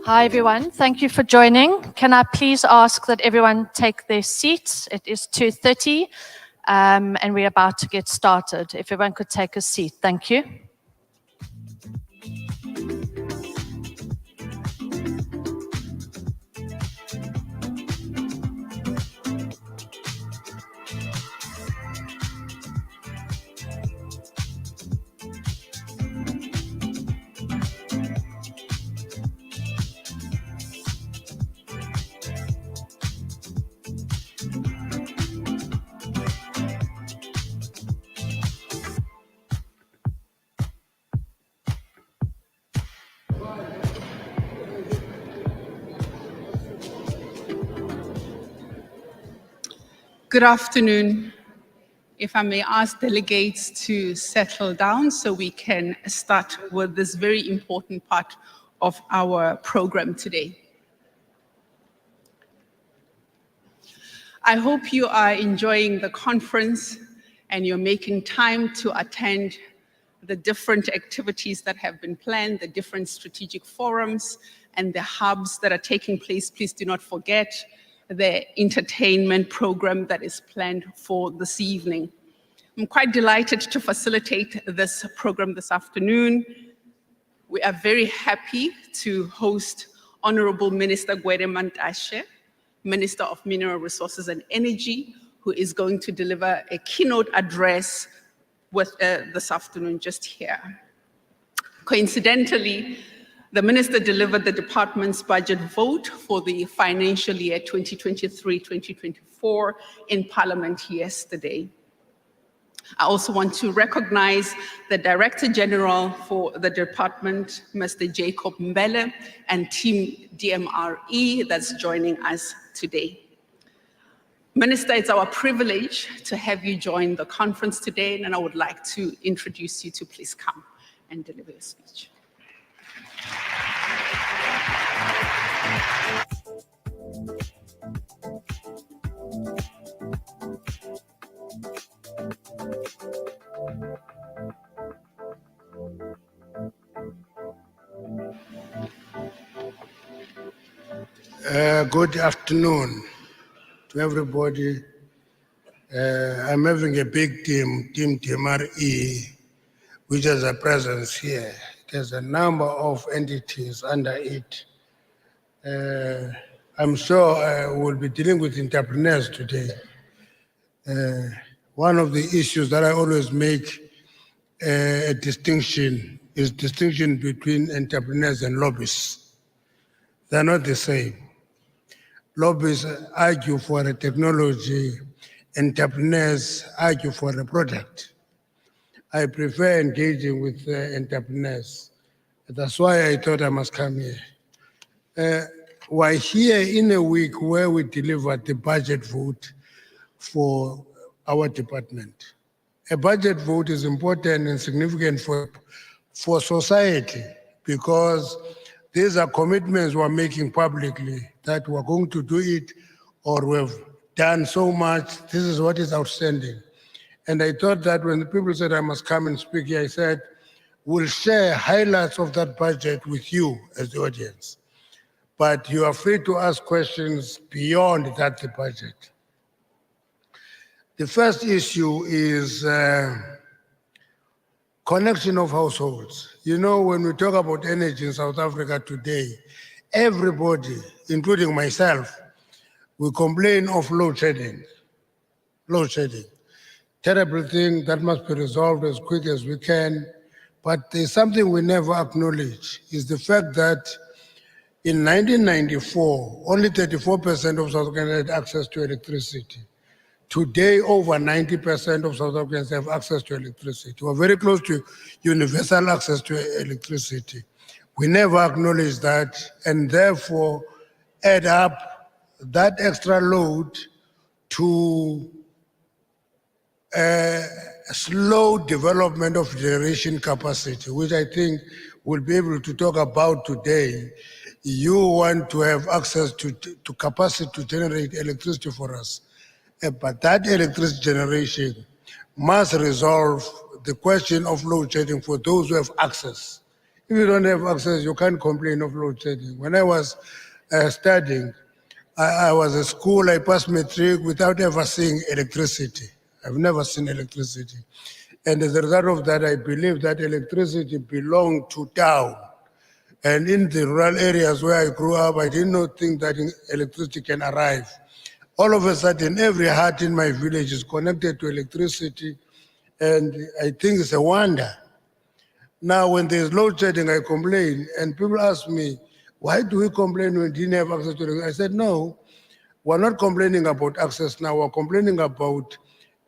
Hi everyone, thank you for joining. Can I please ask that everyone take their seats? It is 2:30 and we're about to get started. If everyone could take a seat, thank you. Good afternoon. If I may ask delegates to settle down so we can start with this very important part of our program today. I hope you are enjoying the conference and you're making time to attend the different activities that have been planned, the different strategic forums and the hubs that are taking place. Please do not forget the entertainment program that is planned for this evening. I'm quite delighted to facilitate this program this afternoon. We are very happy to host Honorable Minister Gwede Mantashe, Minister of Mineral Resources and Energy, who is going to deliver a keynote address with this afternoon just here. Coincidentally, the minister delivered the department's budget vote for the financial year 2023-2024 in Parliament yesterday. I also want to recognize the Director General for the department, Mr. Jacob Mbele, and Team DMRE that's joining us today. Minister, it's our privilege to have you join the conference today, and I would like to introduce you to please come and deliver your speech. Good afternoon to everybody. I'm having a big team DMRE, which has a presence here. There's a number of entities under it. I'm sure we'll be dealing with entrepreneurs today. One of the issues that I always make a distinction is distinction between entrepreneurs and lobbyists. They're not the same. Lobbyists argue for a technology, entrepreneurs argue for a product. I prefer engaging with entrepreneurs. That's why I thought I must come here. We're here in a week where we delivered the budget vote for our department. A budget vote is important and significant for society because these are commitments we're making publicly that we're going to do it or we've done so much. This is what is outstanding. And I thought that when the people said I must come and speak here, I said, we'll share highlights of that budget with you as the audience. But you are free to ask questions beyond that, the budget. The first issue is connection of households. You know, when we talk about energy in South Africa today, everybody, including myself, we complain of load shedding. Load shedding. Terrible thing that must be resolved as quick as we can. But there's something we never acknowledge, is the fact that in 1994, only 34% of South Africans had access to electricity. Today, over 90% of South Africans have access to electricity. We're very close to universal access to electricity. We never acknowledge that, and therefore add up that extra load to slow development of generation capacity, which I think we'll be able to talk about today. You want to have access to capacity to generate electricity for us. But that electricity generation must resolve the question of load shedding for those who have access. If you don't have access, you can't complain of load shedding. When I was studying, I was at school, I passed matric without ever seeing electricity. I've never seen electricity. And as a result of that, I believe that electricity belonged to town. And in the rural areas where I grew up, I did not think that electricity can arrive. All of a sudden, every heart in my village is connected to electricity, and I think it's a wonder. Now, when there's load shedding, I complain, and people ask me, why do we complain when we didn't have access to electricity? I said, no, we're not complaining about access now, we're complaining about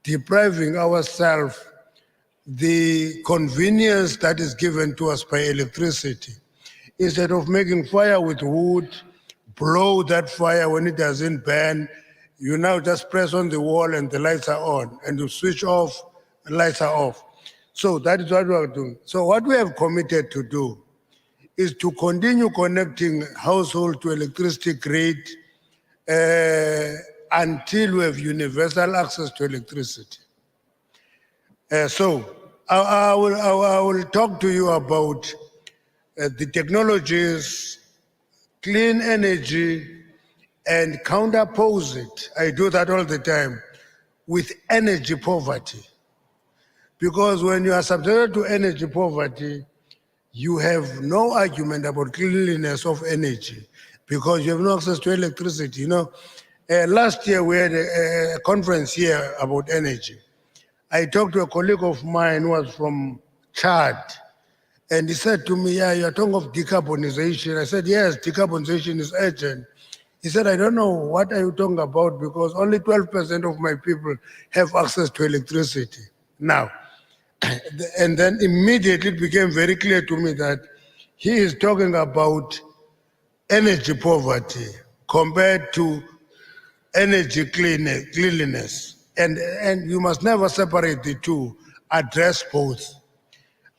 depriving ourselves the convenience that is given to us by electricity. Instead of making fire with wood, blow that fire when it doesn't burn, you now just press on the wall and the lights are on, and you switch off, the lights are off. So that is what we are doing. So what we have committed to do is to continue connecting households to electricity grid until we have universal access to electricity. So I will talk to you about the technologies, clean energy, and counterpose it. I do that all the time with energy poverty. Because when you are subjected to energy poverty, you have no argument about cleanliness of energy because you have no access to electricity. You know, last year we had a conference here about energy. I talked to a colleague of mine who was from Chad, and he said to me, yeah, you're talking of decarbonization. I said, yes, decarbonization is urgent. He said, I don't know, what are you talking about? Because only 12% of my people have access to electricity now. And then immediately it became very clear to me that he is talking about energy poverty compared to energy cleanliness. And you must never separate the two, address both.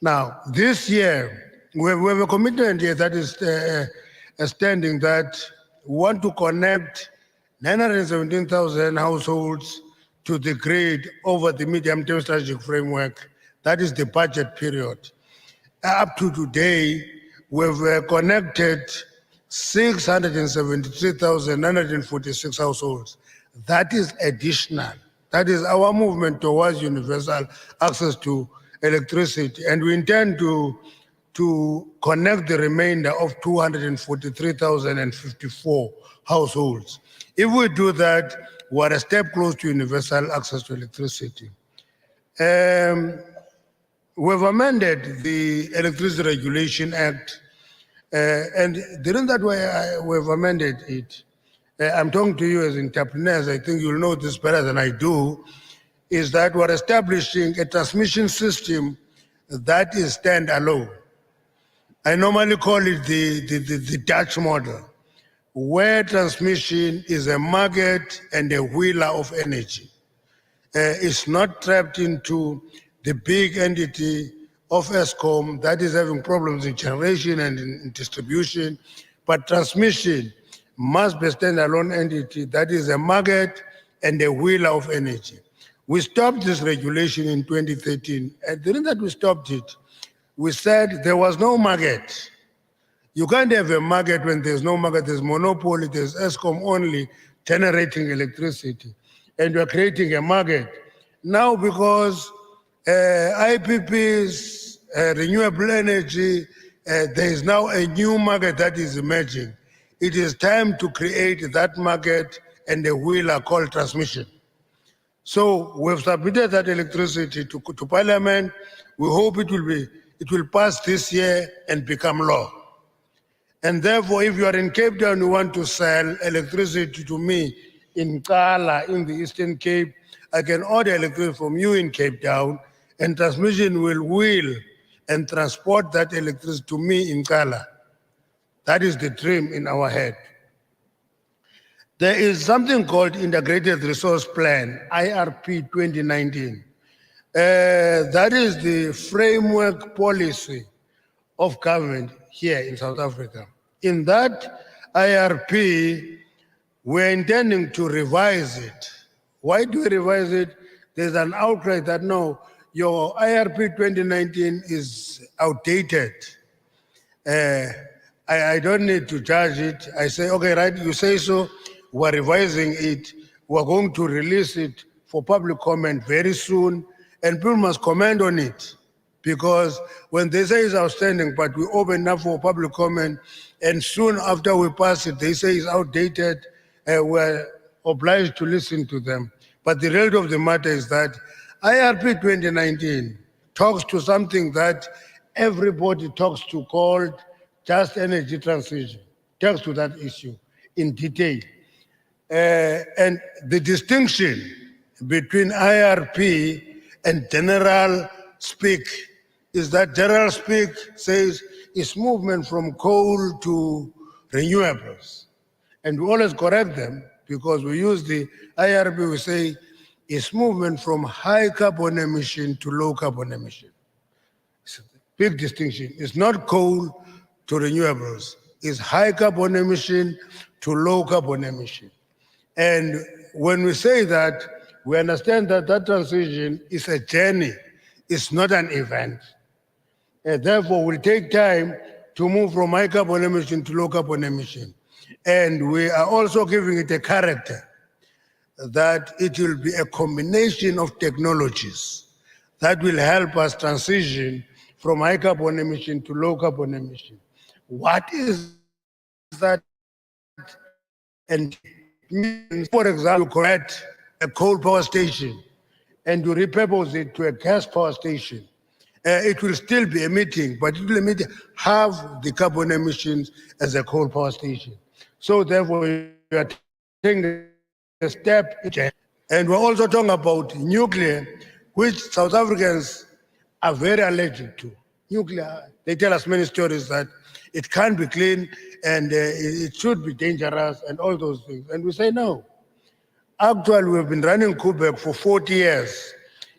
Now, this year, we have a commitment here that is standing that we want to connect 917,000 households to the grid over the medium-term strategic framework. That is the budget period. Up to today, we've connected 673,946 households. That is additional. That is our movement towards universal access to electricity. And we intend to connect the remainder of 243,054 households. If we do that, we're a step close to universal access to electricity. We've amended the Electricity Regulation Act, and the reason that we've amended it, I'm talking to you as entrepreneurs, I think you'll know this better than I do, is that we're establishing a transmission system that is standalone. I normally call it the Dutch model, where transmission is a maggot and a wheeler of energy. It's not trapped into the big entity of ESCOM that is having problems in generation and in distribution, but transmission must be a standalone entity that is a maggot and a wheeler of energy. We stopped this regulation in 2013, and the reason that we stopped it, we said there was no market. You can't have a market when there's no market, there's monopoly, there's ESCOM only generating electricity, and we're creating a market. Now because IPPs, renewable energy, there is now a new market that is emerging. It is time to create that market and a wheeler called transmission. So we've submitted that electricity to Parliament. We hope it will pass this year and become law. And therefore, if you are in Cape Town, you want to sell electricity to me in Kala, in the Eastern Cape, I can order electricity from you in Cape Town, and transmission will wheel and transport that electricity to me in Kala. That is the dream in our head. There is something called Integrated Resource Plan, IRP 2019. That is the framework policy of government here in South Africa. In that IRP, we're intending to revise it. Why do we revise it? There's an outcry that no, your IRP 2019 is outdated. I don't need to judge it. I say, okay, right, you say so, we're revising it, we're going to release it for public comment very soon, and people must comment on it. Because when they say it's outstanding, but we open up for public comment, and soon after we pass it, they say it's outdated, we're obliged to listen to them. But the reality of the matter is that IRP 2019 talks to something that everybody talks to, called just energy transition, talks to that issue in detail. And the distinction between IRP and general speak is that general speak says it's movement from coal to renewables. And we always correct them because we use the IRP, we say it's movement from high carbon emission to low carbon emission. It's a big distinction. It's not coal to renewables. It's high carbon emission to low carbon emission. And when we say that, we understand that that transition is a journey. It's not an event. And therefore, will take time to move from high carbon emission to low carbon emission. And we are also giving it a character that it will be a combination of technologies that will help us transition from high carbon emission to low carbon emission. What is that? And means, for example, you create a coal power station and you repurpose it to a gas power station. It will still be emitting, but it will emit half the carbon emissions as a coal power station. So therefore, you are taking a step, and we're also talking about nuclear, which South Africans are very allergic to. Nuclear, they tell us many stories that it can't be clean and it should be dangerous and all those things. And we say no. Actually, we've been running Quebec for 40 years.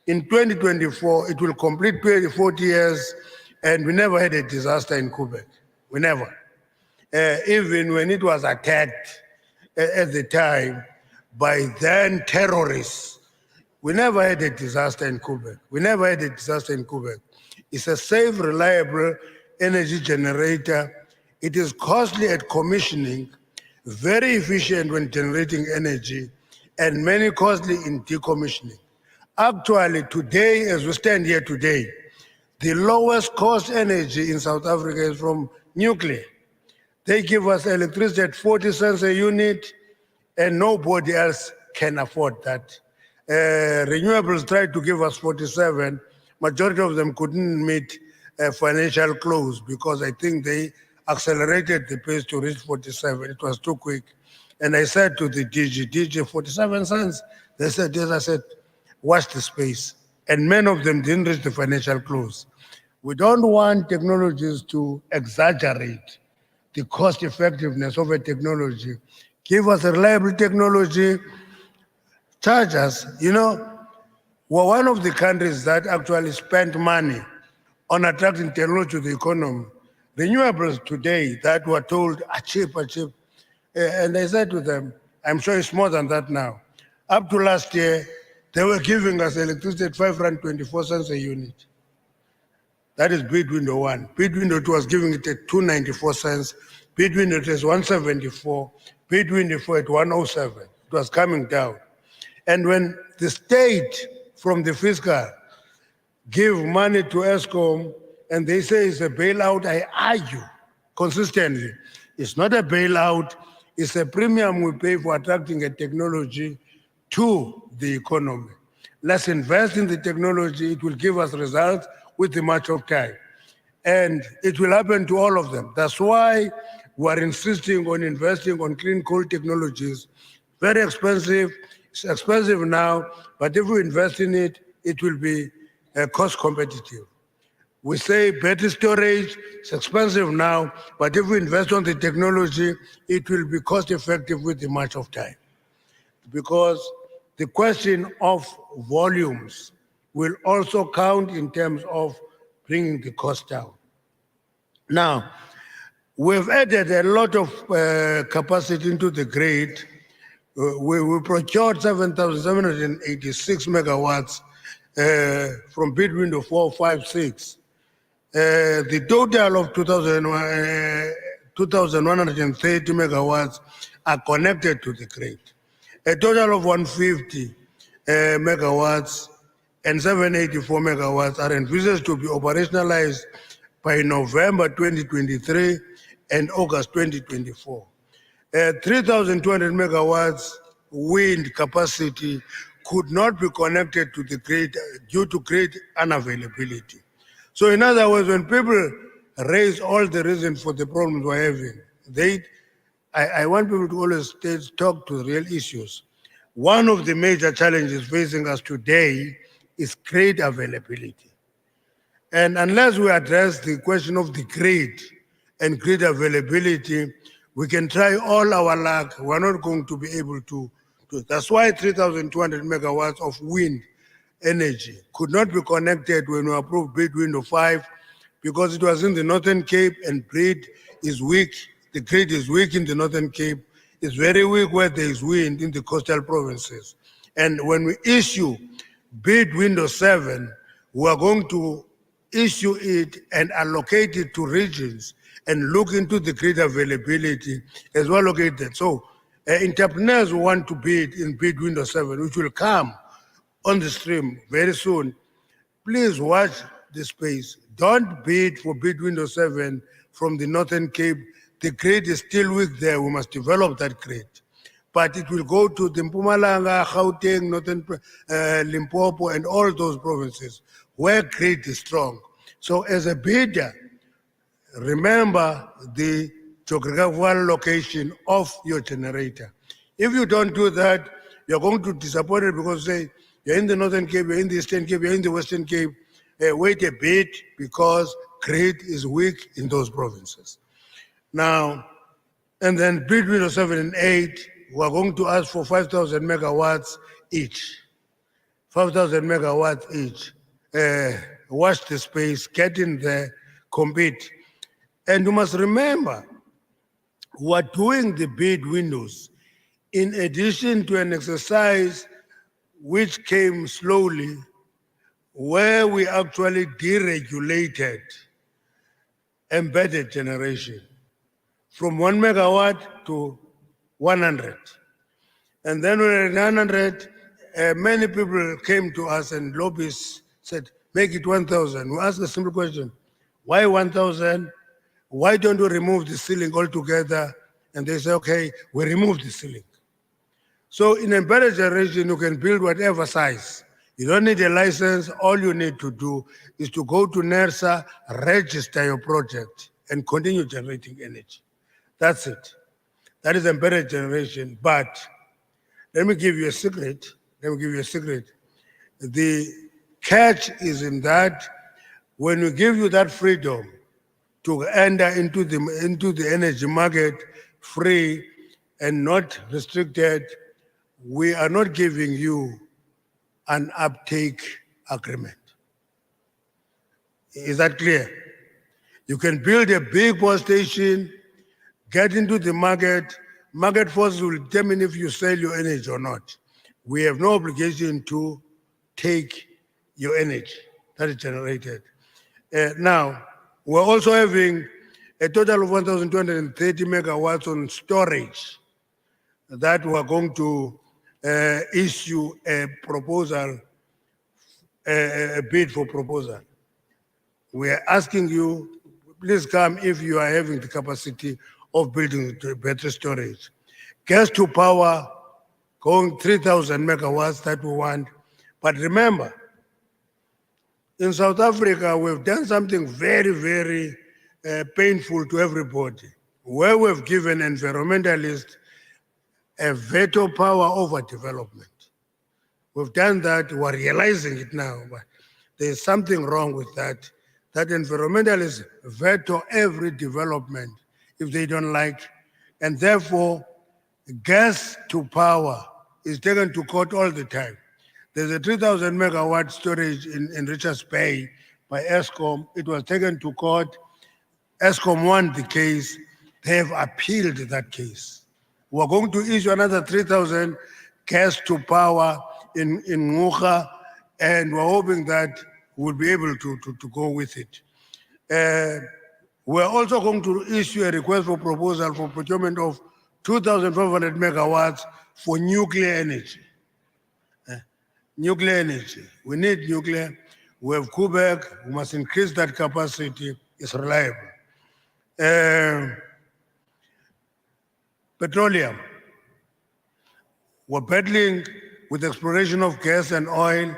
In 2024, it will complete 40 years, and we never had a disaster in Quebec. We never. Even when it was attacked at the time by then terrorists, we never had a disaster in Quebec. We never had a disaster in Quebec. It's a safe, reliable energy generator. It is costly at commissioning, very efficient when generating energy, and many costly in decommissioning. Actually, today, as we stand here today, the lowest cost energy in South Africa is from nuclear. They give us electricity at 40 cents a unit, and nobody else can afford that. Renewables tried to give us 47. Majority of them couldn't meet financial close because I think they accelerated the pace to reach 47. It was too quick. And I said to the DG, 47 cents? They said, yes. I said, watch the space. And many of them didn't reach the financial close. We don't want technologies to exaggerate the cost effectiveness of a technology. Give us a reliable technology, charge us. You know, we're one of the countries that actually spent money on attracting technology to the economy. Renewables today that were told are cheap, are cheap. And I said to them, I'm sure it's more than that now. Up to last year, they were giving us electricity at 524 cents a unit. That is bid window one. Bid window two was giving it at 294 cents. Bid window three is 174. Bid window four at 107. It was coming down. And when the state from the fiscal give money to ESCOM and they say it's a bailout, I argue consistently. It's not a bailout. It's a premium we pay for attracting a technology to the economy. Let's invest in the technology. It will give us results with the march of time. And it will happen to all of them. That's why we're insisting on investing on clean coal technologies. Very expensive. It's expensive now, but if we invest in it, it will be cost competitive. We say battery storage, it's expensive now, but if we invest on the technology, it will be cost effective with the march of time. Because the question of volumes will also count in terms of bringing the cost down. Now, we've added a lot of capacity into the grid. We procured 7,786 megawatts from bid window 4, 5, 6. The total of 2,130 megawatts are connected to the grid. A total of 150 megawatts and 784 megawatts are envisaged to be operationalized by November 2023 and August 2024. 3,200 megawatts wind capacity could not be connected to the grid due to grid unavailability. So in other words, when people raise all the reasons for the problems we're having, I want people to always talk to real issues. One of the major challenges facing us today is grid availability. And unless we address the question of the grid and grid availability, we can try all our luck. We're not going to be able to do it. That's why 3,200 megawatts of wind energy could not be connected when we approved bid window 5 because it was in the Northern Cape and grid is weak. The grid is weak in the Northern Cape. It's very weak where there is wind in the coastal provinces. And when we issue bid window 7, we are going to issue it and allocate it to regions and look into the grid availability as well located. So entrepreneurs who want to bid in bid window 7, which will come on the stream very soon, please watch the space. Don't bid for bid window 7 from the Northern Cape. The grid is still weak there. We must develop that grid. But it will go to the Mpumalanga, Gauteng, Northern Limpopo, and all those provinces where grid is strong. So as a bidder, remember the geographical location of your generator. If you don't do that, you're going to be disappointed because say, you're in the Northern Cape, you're in the Eastern Cape, you're in the Western Cape, wait a bit because grid is weak in those provinces. Now, and then bid window 7 and 8, we're going to ask for 5,000 megawatts each. 5,000 megawatts each. Watch the space, get in there, compete. And you must remember, we're doing the bid windows in addition to an exercise which came slowly, where we actually deregulated embedded generation from 1 megawatt to 100. And then when at 100, many people came to us and lobbyists said, make it 1,000. We asked a simple question, why 1,000? Why don't we remove the ceiling altogether? And they say, okay, we remove the ceiling. So in embedded generation, you can build whatever size. You don't need a license. All you need to do is to go to NERSA, register your project, and continue generating energy. That's it. That is embedded generation. But let me give you a secret. The catch is in that when we give you that freedom to enter into the energy market free and not restricted, we are not giving you an uptake agreement. Is that clear? You can build a big power station, get into the market forces will determine if you sell your energy or not. We have no obligation to take your energy that is generated. Now, we're also having a total of 1,230 megawatts on storage that we're going to issue a proposal, a bid for proposal. We are asking you, please come if you are having the capacity of building battery storage. Gas to power, going 3,000 megawatts that we want. But remember, in South Africa, we've done something very, very painful to everybody, where we've given environmentalists a veto power over development. We've done that, we're realizing it now, but there's something wrong with that. That environmentalists veto every development if they don't like, and therefore gas to power is taken to court all the time. There's a 3,000 megawatt storage in Richards Bay by Eskom. It was taken to court. Eskom won the case. They have appealed that case. We're going to issue another 3,000 gas to power in Ngukha, and we're hoping that we'll be able to go with it. We're also going to issue a request for proposal for procurement of 2,500 megawatts for nuclear energy. Nuclear energy. We need nuclear. We have Quebec. We must increase that capacity. It's reliable. Petroleum. We're battling with exploration of gas and oil.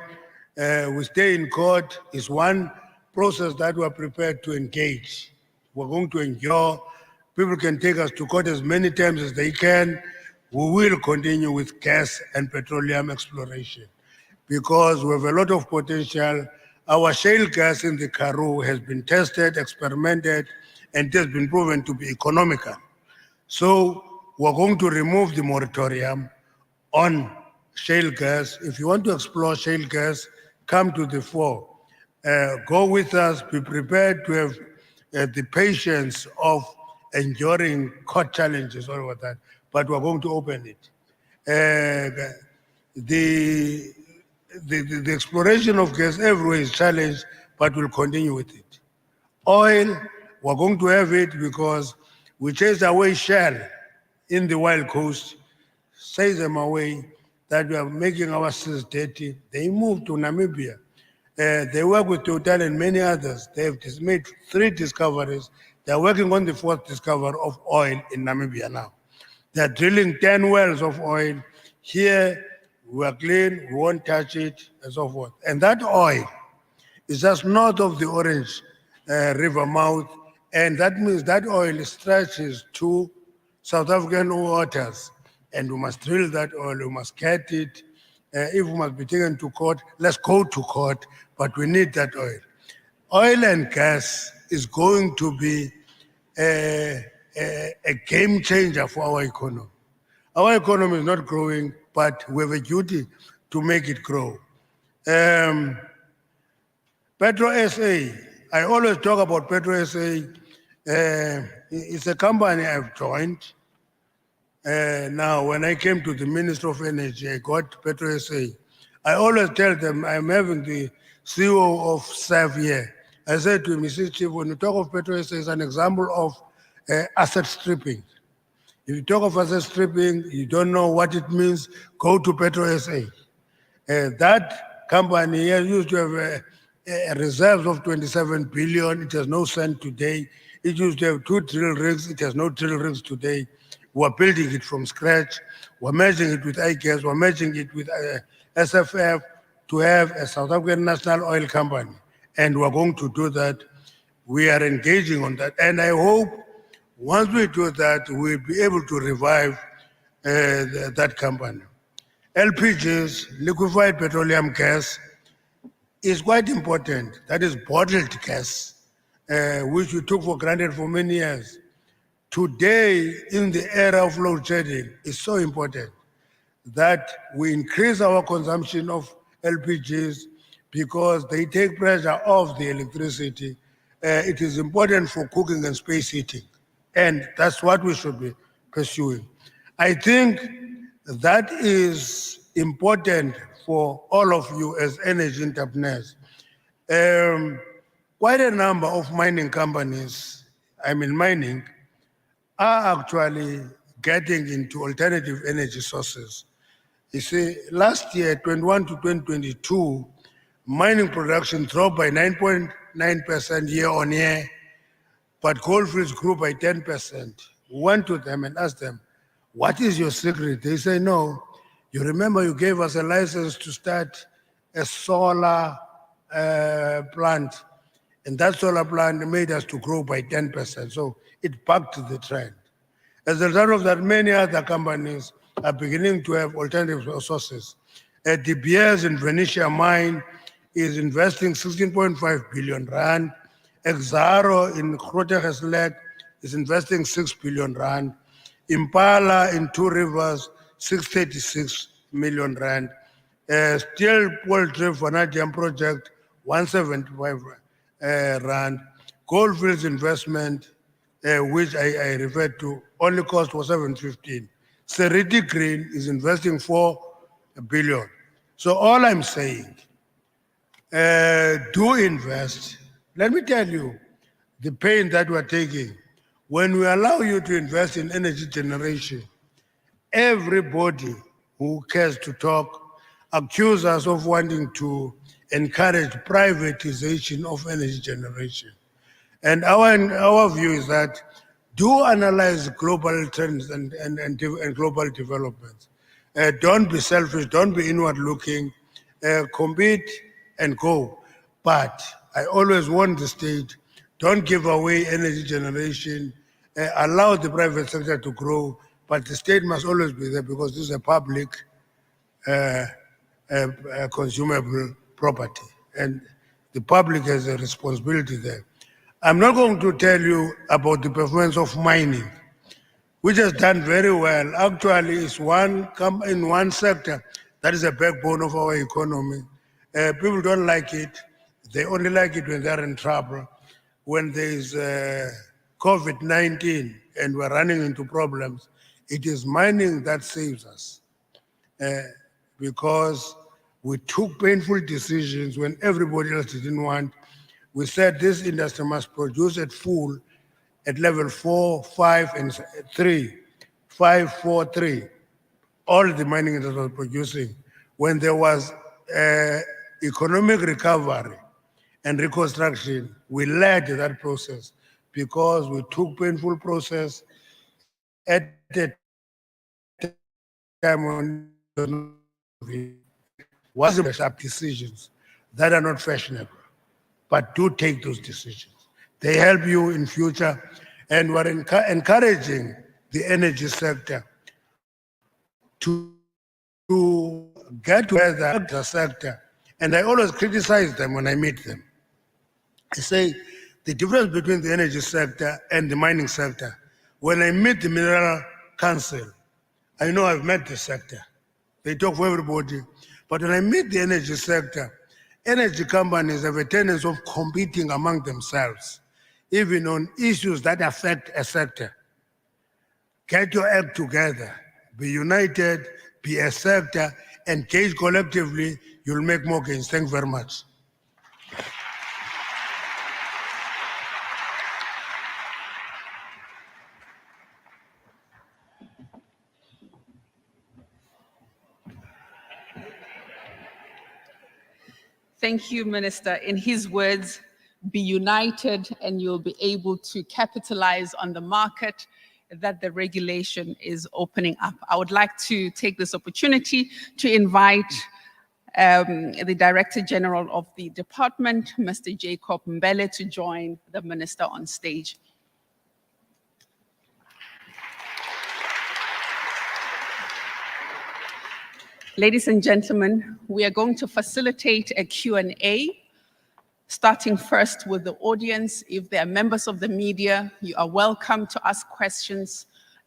We stay in court. It's one process that we're prepared to engage. We're going to endure. People can take us to court as many times as they can. We will continue with gas and petroleum exploration because we have a lot of potential. Our shale gas in the Karoo has been tested, experimented, and it has been proven to be economical. So we're going to remove the moratorium on shale gas. If you want to explore shale gas, come to the fore. Go with us, be prepared to have the patience of enduring court challenges, all of that, but we're going to open it. The exploration of gas everywhere is challenged, but we'll continue with it. Oil, we're going to have it because we chased away Shell in the Wild Coast, chase them away, that we are making our seas dirty. They moved to Namibia. They work with Total and many others. They have made 3 discoveries. They're working on the 4th discovery of oil in Namibia now. They're drilling 10 wells of oil. Here, we are clean, we won't touch it, and so forth. And that oil is just north of the Orange River mouth, and that means that oil stretches to South African waters. And we must drill that oil, we must get it. If we must be taken to court, let's go to court, but we need that oil. Oil and gas is going to be a game changer for our economy. Our economy is not growing, but we have a duty to make it grow. Petro SA, I always talk about Petro SA. It's a company I've joined. Now, when I came to the Minister of Energy, I got Petro SA. I always tell them, I'm having the CEO of SAF here. I said to him, Mr. Chief, when you talk of Petro SA, it's an example of asset stripping. If you talk of asset stripping, you don't know what it means, go to Petro SA. That company used to have a reserves of 27 billion. It has no cent today. It used to have 2 drill rigs. It has no drill rigs today. We're building it from scratch. We're merging it with iGas. We're merging it with SFF to have a South African national oil company. And we're going to do that. We are engaging on that. And I hope once we do that, we'll be able to revive that company. LPGs, liquefied petroleum gas, is quite important. That is bottled gas, which we took for granted for many years. Today, in the era of load shedding, it's so important that we increase our consumption of LPGs because they take pressure off the electricity. It is important for cooking and space heating, and that's what we should be pursuing. I think that is important for all of you as energy entrepreneurs. Quite a number of mining companies, mining, are actually getting into alternative energy sources. You see, last year, 21 to 2022, mining production dropped by 9.9% year on year, but coalfields grew by 10%. We went to them and asked them, what is your secret? They say, no, you remember you gave us a license to start a solar plant, and that solar plant made us to grow by 10%. So it bucked the trend. As a result of that, many other companies are beginning to have alternative sources. De Beers in Venetia mine is investing 16.5 billion rand. Exaro in Grootegeluk is investing 6 billion rand. Impala in Two Rivers, 636 million rand. Steel Poultry Vanadium Project, 175 rand. Goldfields investment, which I referred to, only cost was 715. Seriti Green is investing 4 billion. So all I'm saying, do invest. Let me tell you, the pain that we're taking. When we allow you to invest in energy generation, everybody who cares to talk accuse us of wanting to encourage privatization of energy generation. And our view is that do analyze global trends and global developments. Don't be selfish, don't be inward looking, compete and go. But I always warn the state, don't give away energy generation, allow the private sector to grow, but the state must always be there because this is a public consumable property, and the public has a responsibility there. I'm not going to tell you about the performance of mining, which has done very well. Actually, it's in one sector that is a backbone of our economy. People don't like it. They only like it when they're in trouble. When there's COVID-19 and we're running into problems, it is mining that saves us. Because we took painful decisions when everybody else didn't want. We said this industry must produce at full at level 4, 5, and 3, 5, 4, 3. All the mining industry was producing. When there was economic recovery and reconstruction, we led that process because we took painful process at the time when was sharp decisions that are not fashionable, but do take those decisions. They help you in future, and we're encouraging the energy sector to get together the sector. And I always criticize them when I meet them. I say the difference between the energy sector and the mining sector. When I meet the Mineral Council, I know I've met the sector. They talk for everybody. But when I meet the energy sector, energy companies have a tendency of competing among themselves, even on issues that affect a sector. Get your act together, be united, be a sector, engage collectively, you'll make more gains. Thank you very much. Thank you, Minister. In his words, be united and you'll be able to capitalize on the market that the regulation is opening up. I would like to take this opportunity to invite the Director General of the department, Mr. Jacob Mbele, to join the Minister on stage. Ladies and gentlemen, we are going to facilitate a Q&A, starting first with the audience. If there are members of the media, you are welcome to ask questions,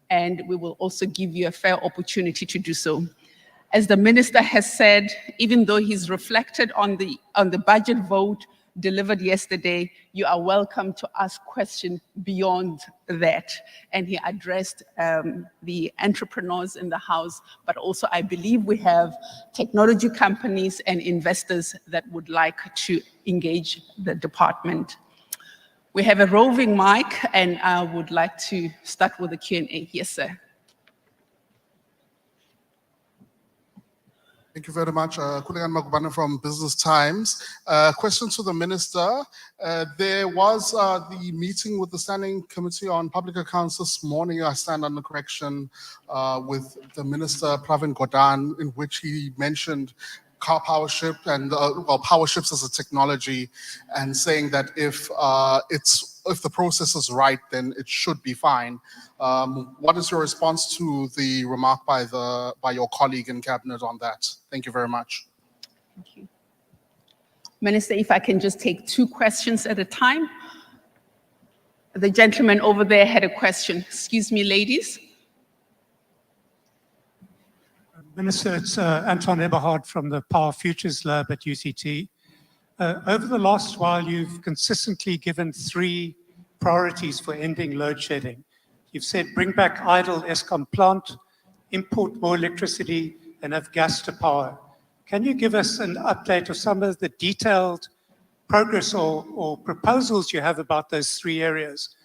and we will also give you a fair opportunity to do so. As the Minister has said, even though he's reflected on the budget vote delivered yesterday, you are welcome to ask questions beyond that. And he addressed the entrepreneurs in the House, but also I believe we have technology companies and investors that would like to engage the department. We have a roving mic, and I would like to start with the Q&A. Yes, sir. Thank you very much. Kulegan Magubane from Business Times. Question to the Minister. There was the meeting with the Standing Committee on Public Accounts this morning, I stand under correction, with the Minister Pravin Gordhan, in which he mentioned car power ship and power ships as a technology, and saying that if the process is right, then it should be fine. What is your response to the remark by your colleague in cabinet on that? Thank you very much. Thank you. Minister, if I can just take 2 questions at a time. The gentleman over there had a question. Excuse me, ladies. Minister, it's Anton Eberhard from the Power Futures Lab at UCT. Over the last while, you've consistently given 3 priorities for ending load shedding. You've said bring back idle Eskom plant, import more electricity, and have gas to power. Can you give us an update of some of the detailed progress or proposals you have about those three areas.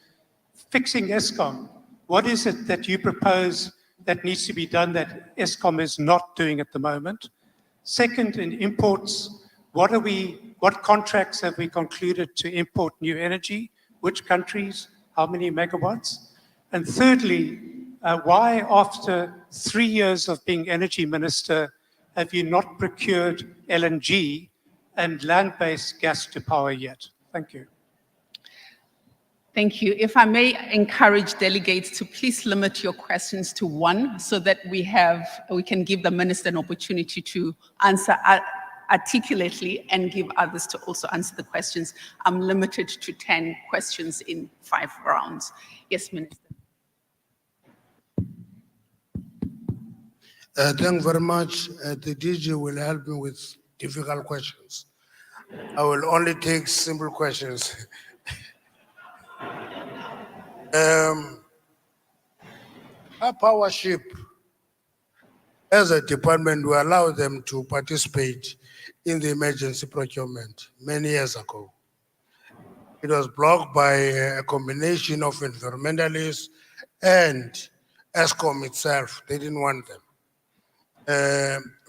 Fixing ESCOM, what is it that you propose that needs to be done that ESCOM is not doing at the moment? Second, in imports, what contracts have we concluded to import new energy? Which countries? How many megawatts? And thirdly, why after 3 years of being energy minister have you not procured LNG and land-based gas to power yet? Thank you. Thank you. If I may encourage delegates to please limit your questions to one so that we can give the minister an opportunity to answer articulately and give others to also answer the questions. I'm limited to 10 questions in 5 rounds. Yes, Minister. Thank you very much. The DG will help me with difficult questions. I will only take simple questions. Our power ship, as a department, we allow them to participate in the emergency procurement many years ago. It was blocked by a combination of environmentalists and ESCOM itself. They didn't want them.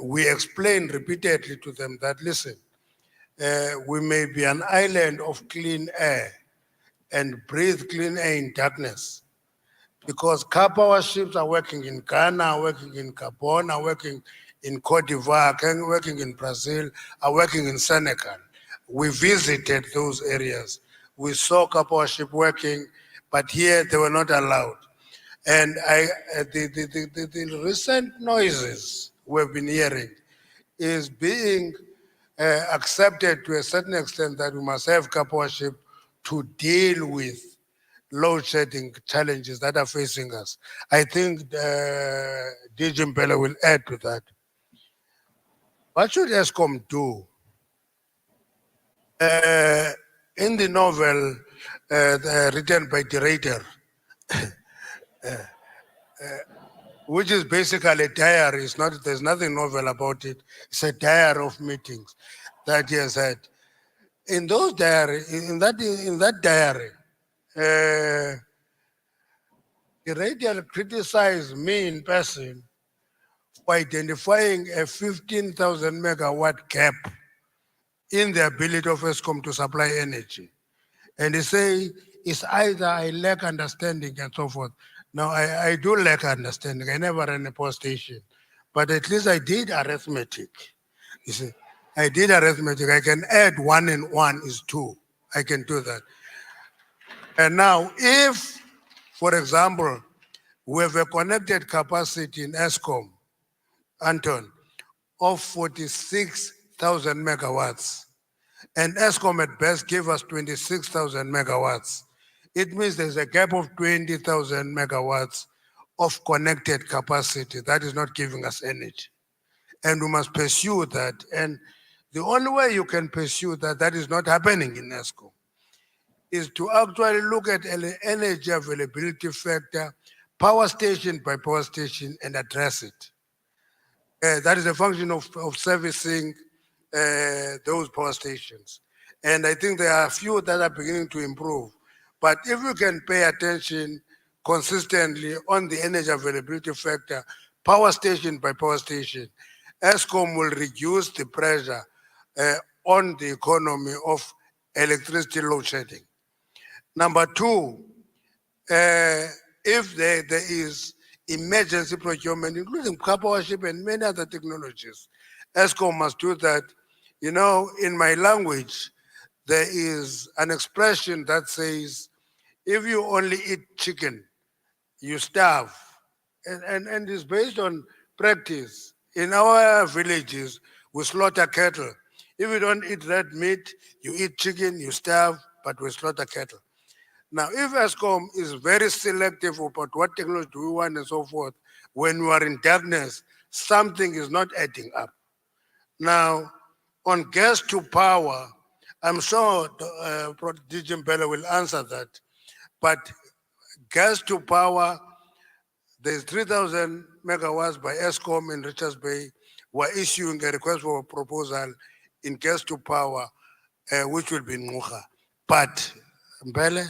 We explained repeatedly to them that, listen, we may be an island of clean air and breathe clean air in darkness, because car power ships are working in Ghana, are working in Gabon, are working in Cote d'Ivoire, are working in Brazil, are working in Senegal. We visited those areas. We saw car power ship working, but here they were not allowed. And the recent noises we've been hearing is being accepted to a certain extent that we must have car power ship to deal with load shedding challenges that are facing us. I think DG Mpele will add to that. What should ESCOM do? In the novel written by the writer, which is basically a diary, there's nothing novel about it. It's a diary of meetings that he has had. In those diary, in that diary, the writer criticized me in person for identifying a 15,000 megawatt gap in the ability of ESCOM to supply energy. And they say it's either I lack understanding and so forth. Now, I do lack understanding. I never ran a power station, but at least I did arithmetic. You see, I did arithmetic. I can add 1 and 1 is 2. I can do that. And now, if, for example, we have a connected capacity in ESCOM, Anton, of 46,000 megawatts, and ESCOM at best gave us 26,000 megawatts, it means there's a gap of 20,000 megawatts of connected capacity that is not giving us energy. And we must pursue that. And the only way you can pursue that, that is not happening in ESCOM, is to actually look at energy availability factor, power station by power station, and address it. That is a function of servicing those power stations. And I think there are a few that are beginning to improve. But if you can pay attention consistently on the energy availability factor, power station by power station, ESCOM will reduce the pressure on the economy of electricity load shedding. Number 2, if there is emergency procurement, including car power ship and many other technologies, ESCOM must do that. You know, in my language, there is an expression that says, if you only eat chicken, you starve. And it's based on practice. In our villages, we slaughter cattle. If you don't eat red meat, you eat chicken, you starve, but we slaughter cattle. Now, if ESCOM is very selective about what technology do we want and so forth, when we are in darkness, something is not adding up. Now, on gas to power, I'm sure DG Mpele will answer that, but gas to power, there's 3,000 megawatts by ESCOM in Richards Bay. We're issuing a request for a proposal in gas to power. which will be in Ngquga. But Mbele,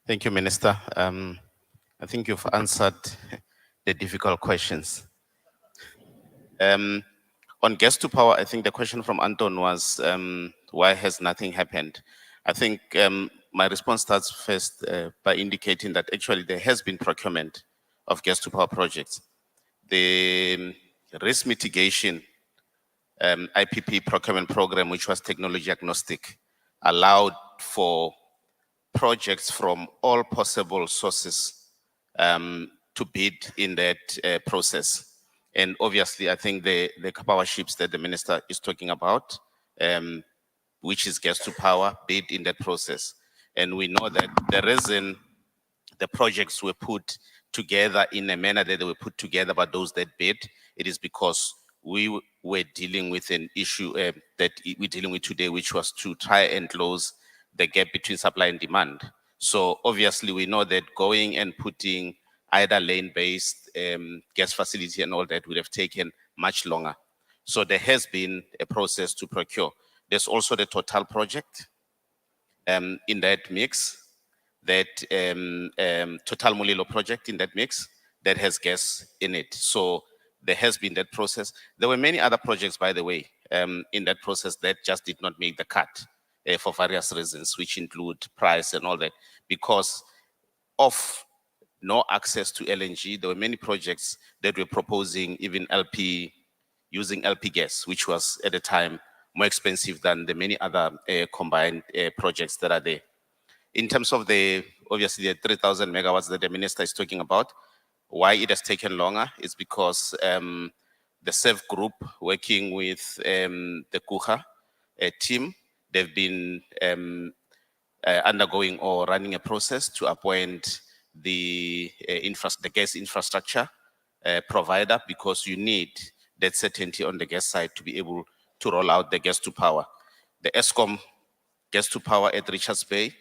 Thank you, Minister. I think you've answered the difficult questions. On gas to power, I think the question from Anton was, why has nothing happened? I think my response starts first by indicating that actually there has been procurement of gas to power projects. The risk mitigation IPP procurement program, which was technology agnostic, allowed for projects from all possible sources to bid in that process. And obviously, I think the power ships that the minister is talking about, which is gas to power, bid in that process. And we know that the reason the projects were put together in a manner that they were put together by those that bid, it is because we were dealing with an issue that we're dealing with today, which was to try and close the gap between supply and demand. So obviously we know that going and putting either lane-based gas facility and all that would have taken much longer. So there has been a process to procure. There's also the Total project in that mix, that Total Mulilo project in that mix that has gas in it. So there has been that process. There were many other projects, by the way, in that process that just did not make the cut for various reasons, which include price and all that. Because of no access to LNG, there were many projects that were proposing even LP, using LP gas, which was at the time more expensive than the many other combined projects that are there. In terms of obviously the 3,000 megawatts that the minister is talking about, why it has taken longer is because the SEV group working with the KUHA team, they've been undergoing or running a process to appoint the gas infrastructure provider, because you need that certainty on the gas side to be able to roll out the gas to power. The ESCOM gas to power at Richards Bay,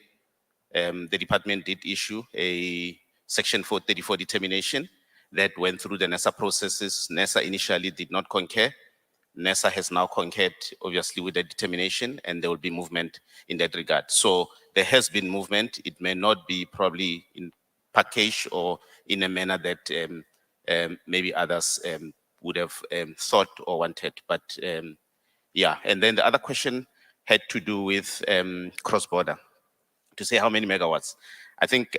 the department did issue a Section 434 determination that went through the NESA processes. NESA initially did not concur. NESA has now concurred, obviously, with the determination, and there will be movement in that regard. So there has been movement. It may not be probably in package or in a manner that maybe others would have thought or wanted. But yeah, and then the other question had to do with cross-border, to say how many megawatts. I think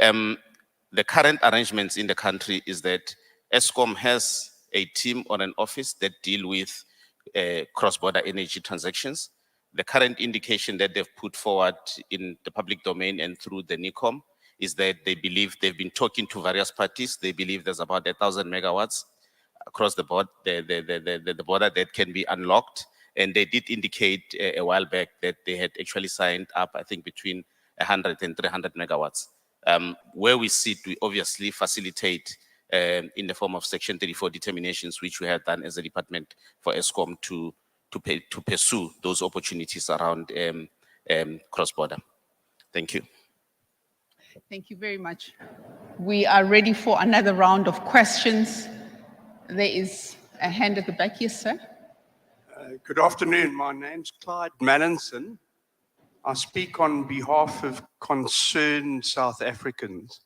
the current arrangements in the country is that ESCOM has a team or an office that deal with cross-border energy transactions. The current indication that they've put forward in the public domain and through the NICOM is that they believe they've been talking to various parties. They believe there's about 1,000 megawatts across the board, the border that can be unlocked. And they did indicate a while back that they had actually signed up, I think, between 100 and 300 megawatts. Where we sit, we obviously facilitate in the form of Section 34 determinations, which we have done as a department for ESCOM to pursue those opportunities around cross-border. Thank you. Thank you very much. We are ready for another round of questions. There is a hand at the back. Yes, sir. Good afternoon. My name's Clyde Mallinson. I speak on behalf of concerned South Africans.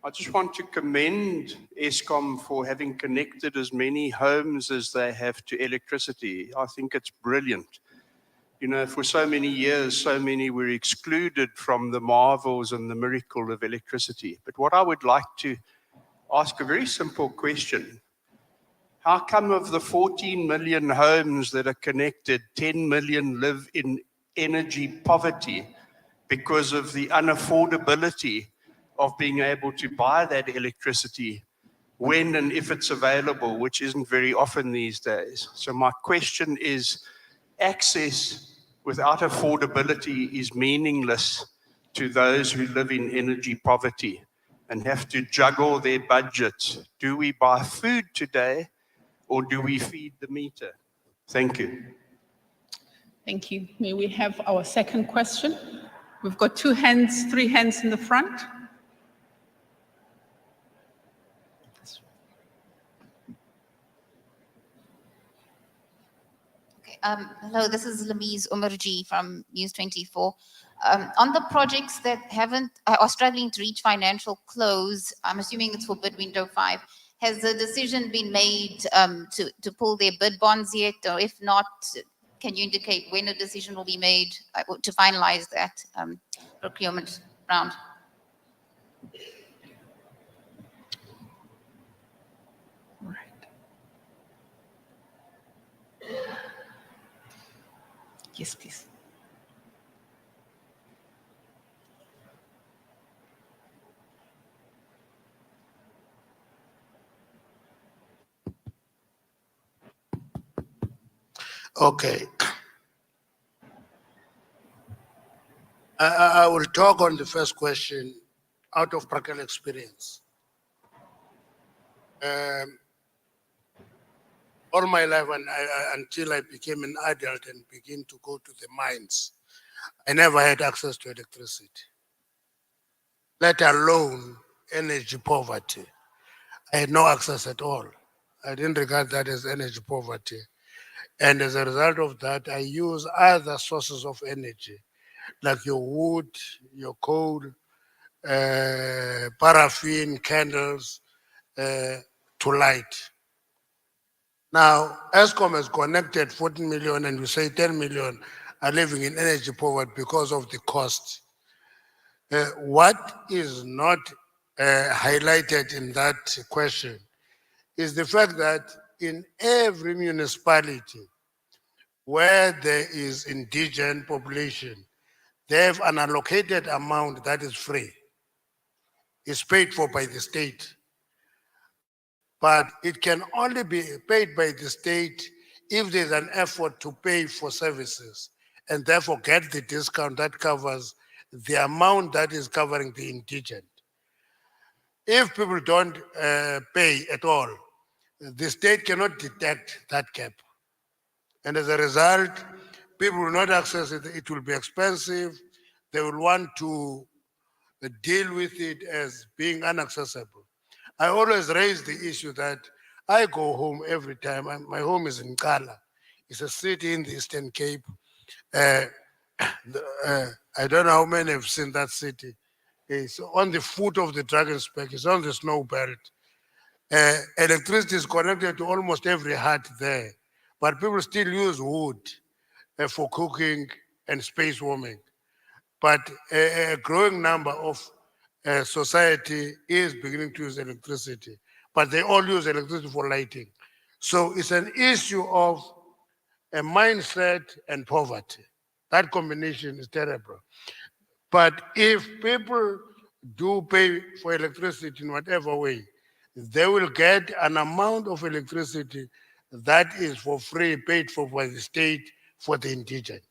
I just want to commend ESCOM for having connected as many homes as they have to electricity. I think it's brilliant. You know, for so many years, so many were excluded from the marvels and the miracle of electricity. But what I would like to ask a very simple question. How come of the 14 million homes that are connected, 10 million live in energy poverty because of the unaffordability of being able to buy that electricity when and if it's available, which isn't very often these days? So my question is, access without affordability is meaningless to those who live in energy poverty and have to juggle their budgets. Do we buy food today or do we feed the meter? Thank you. Thank you. May we have our second question? We've got three hands in the front. Hello, this is Lamise Umarji from News 24. On the projects that are struggling to reach financial close, I'm assuming it's for bid window 5. Has the decision been made to pull their bid bonds yet? Or if not, can you indicate when a decision will be made to finalize that procurement round? Yes, please. Okay. I will talk on the first question out of practical experience. All my life, until I became an adult and began to go to the mines, I never had access to electricity, let alone energy poverty. I had no access at all. I didn't regard that as energy poverty. And as a result of that, I use other sources of energy, like your wood, your coal, paraffin, candles, to light. Now, ESCOM has connected 14 million, and we say 10 million are living in energy poverty because of the cost. What is not highlighted in that question is the fact that in every municipality where there is indigenous population, they have an allocated amount that is free. It's paid for by the state. But it can only be paid by the state if there's an effort to pay for services and therefore get the discount that covers the amount that is covering the indigent. If people don't pay at all, the state cannot detect that gap. And as a result, people will not access it. It will be expensive. They will want to deal with it as being inaccessible. I always raise the issue that I go home every time. My home is in Kala. It's a city in the Eastern Cape. I don't know how many have seen that city. It's on the foot of the Dragon's Back. It's on the snow belt. Electricity is connected to almost every hut there, but people still use wood for cooking and space warming. But a growing number of society is beginning to use electricity, but they all use electricity for lighting. So it's an issue of a mindset and poverty. That combination is terrible. But if people do pay for electricity in whatever way, they will get an amount of electricity that is for free, paid for by the state for the indigent.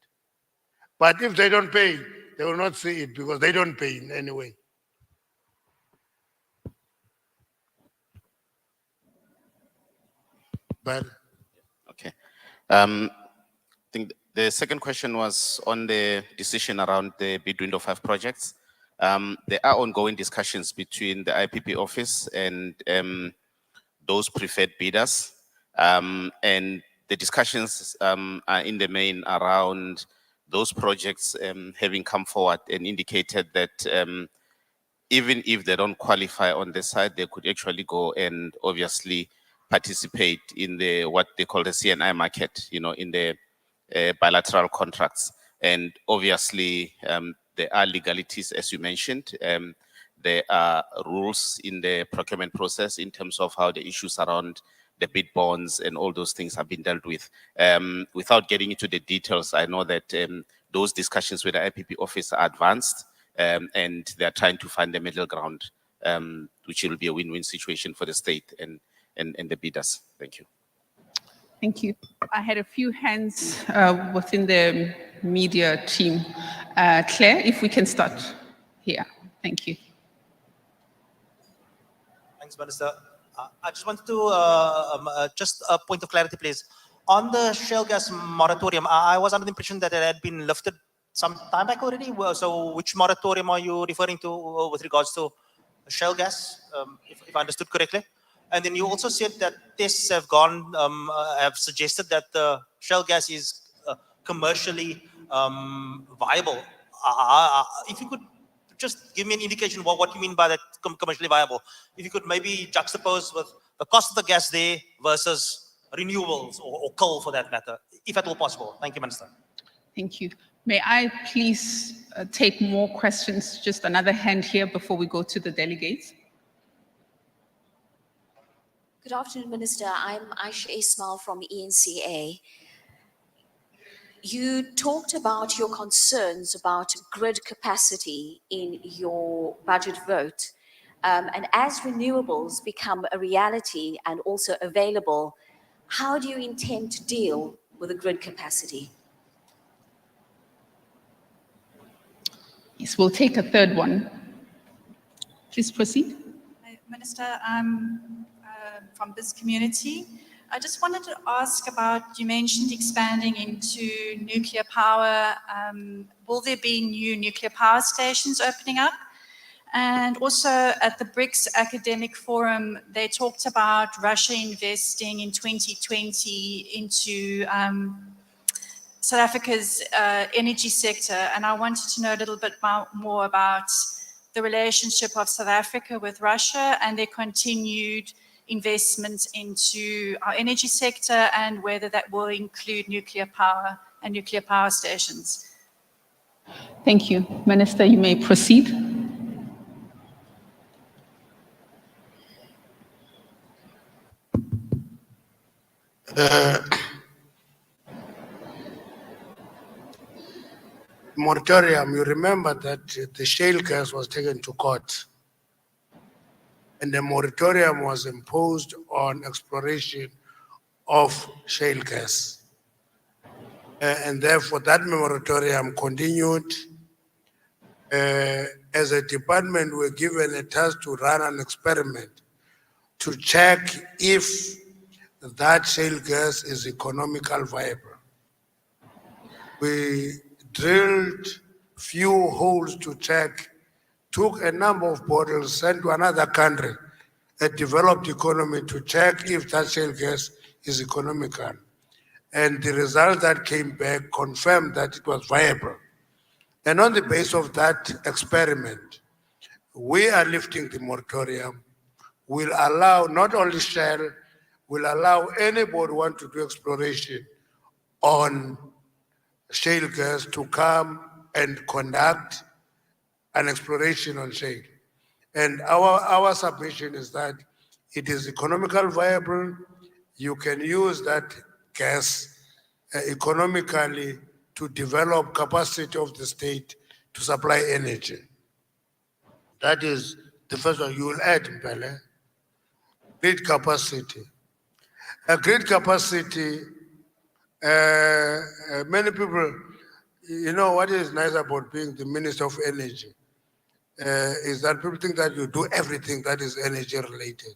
But if they don't pay, they will not see it because they don't pay in any way. But Okay. I think the second question was on the decision around the bid window 5 projects. There are ongoing discussions between the IPP office and those preferred bidders. And the discussions are in the main around those projects having come forward and indicated that even if they don't qualify on the side, they could actually go and obviously participate in the what they call the CNI market, in the bilateral contracts. And obviously, there are legalities, as you mentioned. There are rules in the procurement process in terms of how the issues around the bid bonds and all those things have been dealt with. Without getting into the details, I know that those discussions with the IPP office are advanced, and they're trying to find the middle ground, which will be a win-win situation for the state and the bidders. Thank you. Thank you. I had a few hands within the media team. Claire, if we can start here. Thank you. Thanks, Minister. I just wanted to, just a point of clarity, please. On the shale gas moratorium, I was under the impression that it had been lifted some time back already. So which moratorium are you referring to with regards to shale gas, if I understood correctly? And then you also said that tests have gone, have suggested that the shale gas is commercially viable. If you could just give me an indication what you mean by that commercially viable. If you could maybe juxtapose with the cost of the gas there versus renewables or coal for that matter, if at all possible. Thank you, Minister. Thank you. May I please take more questions? Just another hand here before we go to the delegates. Good afternoon, Minister. I'm Aisha Ismail from ENCA. You talked about your concerns about grid capacity in your budget vote. And as renewables become a reality and also available, how do you intend to deal with the grid capacity? Yes, we'll take a third one. Please proceed. Minister, I'm from this community. I just wanted to ask about, you mentioned expanding into nuclear power. Will there be new nuclear power stations opening up? And also at the BRICS Academic Forum, they talked about Russia investing in 2020 into South Africa's energy sector. And I wanted to know a little bit more about the relationship of South Africa with Russia and their continued investments into our energy sector, and whether that will include nuclear power and nuclear power stations. Thank you. Minister, you may proceed. Moratorium, you remember that the shale gas was taken to court, and the moratorium was imposed on exploration of shale gas. And therefore that moratorium continued. As a department, we're given a task to run an experiment to check if that shale gas is economically viable. We drilled few holes to check, took a number of bottles, sent to another country, a developed economy, to check if that shale gas is economical. And the result that came back confirmed that it was viable. And on the basis of that experiment, we are lifting the moratorium. We'll allow not only Shell, we'll allow anybody who want to do exploration on shale gas to come and conduct an exploration on shale. And our submission is that it is economically viable. You can use that gas economically to develop capacity of the state to supply energy. That is the first one. You will add, Mpele, grid capacity. A grid capacity, many people, you know what is nice about being the Minister of Energy is that people think that you do everything that is energy related.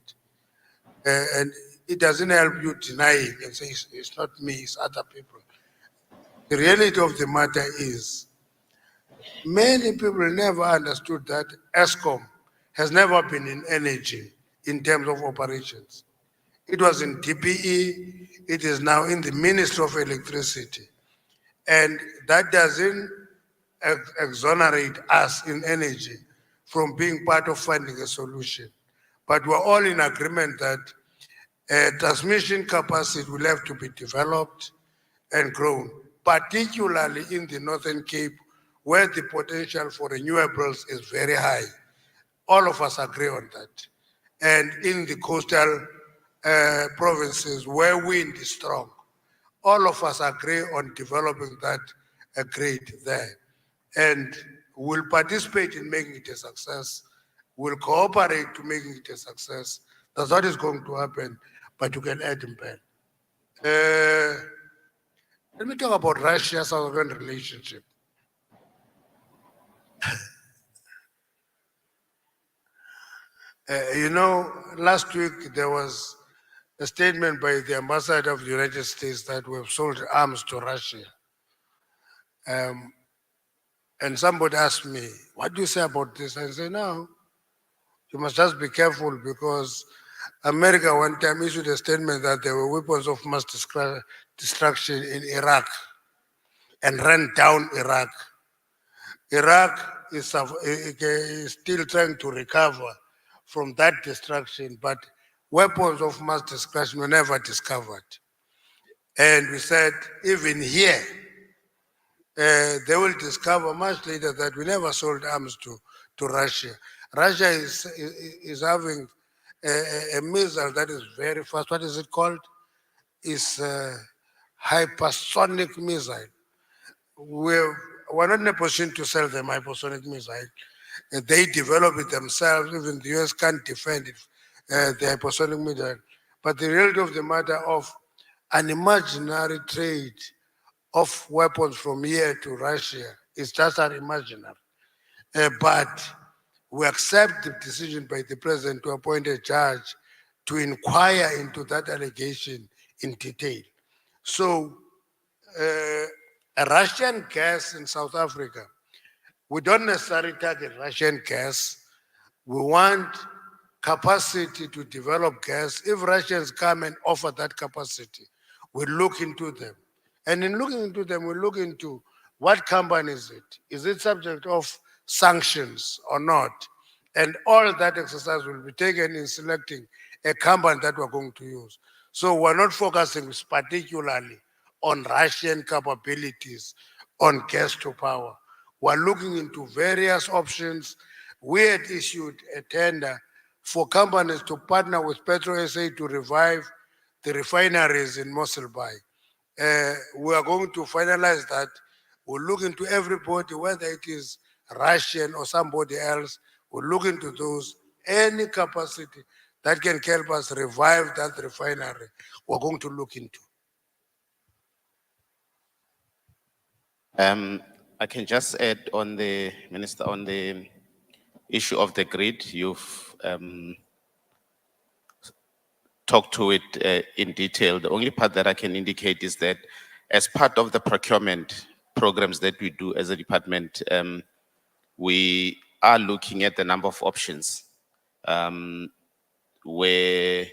And it doesn't help you denying and say it's not me, it's other people. The reality of the matter is many people never understood that ESCOM has never been in energy in terms of operations. It was in DPE, it is now in the Ministry of Electricity. And that doesn't exonerate us in energy from being part of finding a solution. But we're all in agreement that transmission capacity will have to be developed and grown, particularly in the Northern Cape, where the potential for renewables is very high. All of us agree on that. And in the coastal provinces where wind is strong, all of us agree on developing that grid there. And we'll participate in making it a success. We'll cooperate to making it a success. That's what is going to happen, but you can add in pen. Let me talk about Russia-South African relationship. You know, last week there was a statement by the ambassador of the United States that we have sold arms to Russia. And somebody asked me, what do you say about this? I say, no, you must just be careful because America one time issued a statement that there were weapons of mass destruction in Iraq and ran down Iraq. Iraq is still trying to recover from that destruction, but weapons of mass destruction were never discovered. And we said, even here, they will discover much later that we never sold arms to Russia. Russia is having a missile that is very fast. What is it called? It's a hypersonic missile. We're not in a position to sell them hypersonic missile. They develop it themselves. Even the US can't defend it, the hypersonic missile. But the reality of the matter of an imaginary trade of weapons from here to Russia is just an imaginary. But we accept the decision by the president to appoint a judge to inquire into that allegation in detail. So, Russian gas in South Africa, we don't necessarily target Russian gas. We want capacity to develop gas. If Russians come and offer that capacity, we look into them. And in looking into them, we look into what company is it? Is it subject of sanctions or not? And all that exercise will be taken in selecting a company that we're going to use. So we're not focusing particularly on Russian capabilities on gas to power. We're looking into various options. We had issued a tender for companies to partner with PetroSA to revive the refineries in Mossel Bay. We are going to finalize that. We'll look into everybody, whether it is Russian or somebody else. We'll look into those, any capacity that can help us revive that refinery, we're going to look into. I can just add on the minister on the issue of the grid. You've talked to it in detail. The only part that I can indicate is that as part of the procurement programs that we do as a department, we are looking at the number of options where